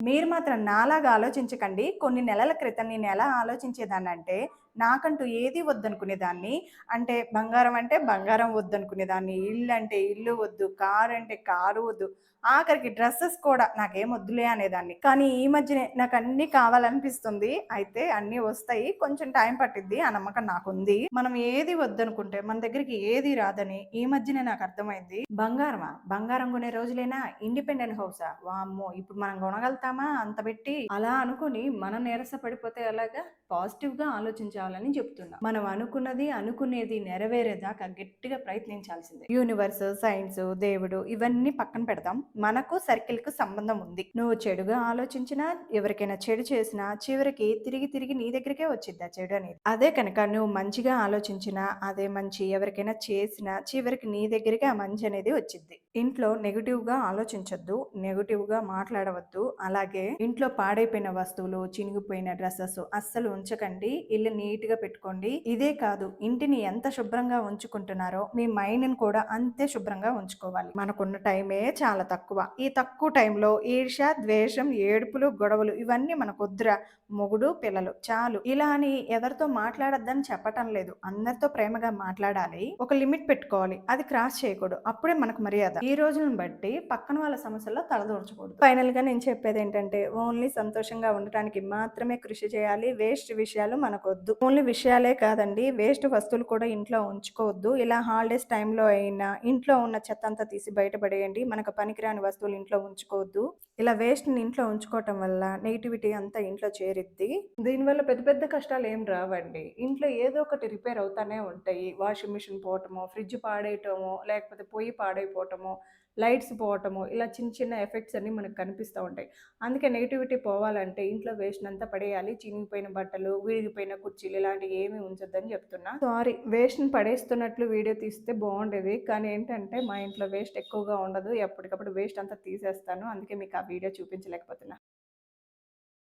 మీరు మాత్రం నాలాగా ఆలోచించకండి. కొన్ని నెలల క్రితం నేనెలా ఆలోచించేదాన్నంటే, నాకంటూ ఏది వద్దనుకునేదాన్ని. అంటే బంగారం అంటే బంగారం వద్దనుకునేదాన్ని. ఇల్లంటే ఇల్లు వద్దు, కారంటే కారు వద్దు. ఆఖరికి డ్రెసెస్ కూడా నాకేం వద్దులే అనేదాన్ని. కానీ ఈ మధ్యనే నాకన్నీ కావాలనిపిస్తుంది. అయితే అన్నీ వస్తాయి. కొంచెం టైం పట్టిద్ది. ఆ నమ్మకం నాకుంది. మనం ఏది వద్దనుకుంటే మన దగ్గరికి ఏది రాదని ఈ మధ్యనే నాకర్థమైంది. బంగారమా? బంగారం కొనే రోజులేనా? ఇండిపెండెంట్ హౌసా? వామ్మో! ఇప్పుడు మనం కొనగలుగుతామా అంత పెట్టి? అలా అనుకోని మనం నీరస పడిపోతే ఎలాగా? పాజిటివ్‌గా ఆలోచించాలని చెప్తున్నా. మనం అనుకున్నది, అనుకునేది నెరవేరేదాకా గట్టిగా ప్రయత్నించాల్సిందే. యూనివర్స్, సైన్స్, దేవుడు ఇవన్నీ పక్కన పెడదాం. మనకు సర్కిల్‌కు సంబంధం ఉంది. నువ్వు చెడుగా ఆలోచించినా, ఎవరికైనా చెడు చేసినా చివరికి తిరిగి తిరిగి నీ దగ్గరికే వచ్చిద్ది ఆ చెడు అనేది. అదే కనుక నువ్వు మంచిగా ఆలోచించినా, అదే మంచి ఎవరికైనా చేసినా చివరికి నీ దగ్గరికే ఆ మంచి అనేది వచ్చిద్ది. ఇంట్లో నెగెటివ్‌గా ఆలోచించొద్దు. నెగెటివ్‌గా మాట్లాడవద్దు. అలాగే ఇంట్లో పాడైపోయిన వస్తువులు, చినిగిపోయిన డ్రెసెస్ అస్సలు ఉంచకండి. ఇల్లు నీట్‌గా పెట్టుకోండి. ఇదే కాదు ఇంటిని ఎంత శుభ్రంగా ఉంచుకుంటున్నారో మీ మైండ్‌ని కూడా అంతే శుభ్రంగా ఉంచుకోవాలి. మనకున్న టైమే చాలా తక్కువ. ఈ తక్కువ టైంలో ఈర్ష్య, ద్వేషం, ఏడుపులు, గొడవలు ఇవన్నీ మనకొద్దురా. మొగుడు, పిల్లలు చాలు. ఇలా అని ఎవరితో మాట్లాడొద్దని చెప్పటం లేదు. అందరితో ప్రేమగా మాట్లాడాలి. ఒక లిమిట్ పెట్టుకోవాలి. అది క్రాస్ చేయకూడదు. అప్పుడే మనకు మర్యాద. ఈ రోజులను బట్టి పక్కన వాళ్ళ సమస్యల్లో తలదూర్చకూడదు. ఫైనల్‌గా నేను చెప్పేదేంటంటే ఓన్లీ సంతోషంగా ఉండటానికి మాత్రమే కృషి చేయాలి. వేస్ట్ విషయాలు మనకొద్దు. ఓన్లీ విషయాలే కాదండి. వేస్ట్ వస్తువులు కూడా ఇంట్లో ఉంచుకోవద్దు. ఇలా హాలిడేస్ టైంలో అయినా ఇంట్లో ఉన్న చెత్తంతా తీసి బయట పడేయండి. మనకు పనికిరాని వస్తువులు ఇంట్లో ఉంచుకోవద్దు. ఇలా వేస్ట్‌ని ఇంట్లో ఉంచుకోవటం వల్ల నెగటివిటీ అంతా ఇంట్లో చేరిద్ది. దీనివల్ల పెద్ద పెద్ద కష్టాలేం రావండి. ఇంట్లో ఏదో ఒకటి రిపేర్ అవుతానే ఉంటాయి. వాషింగ్ మిషన్ పోవటమో, ఫ్రిడ్జ్ పాడేయటమో, లేకపోతే పొయ్యి పాడైపోవటమో, లైట్స్ పోవటమో, ఇలా చిన్న చిన్న ఎఫెక్ట్స్ అన్నీ మనకు కనిపిస్తా ఉంటాయి. అందుకే నెగటివిటీ పోవాలంటే ఇంట్లో వేస్ట్‌నంతా పడేయాలి. చినిగిపోయిన బట్టలు, విరిగిపోయిన కుర్చీలు ఇలాంటివి ఏమి ఉంచొద్దని చెప్తున్నా. సారీ వేస్ట్‌ని పడేస్తున్నట్లు వీడియో తీస్తే బావుండేది. కానీ ఏంటంటే మా ఇంట్లో వేస్ట్ ఎక్కువగా ఉండదు. ఎప్పటికప్పుడు వేస్ట్ అంతా తీసేస్తాను. అందుకే మీకు ఆ వీడియో చూపించలేకపోతున్నా.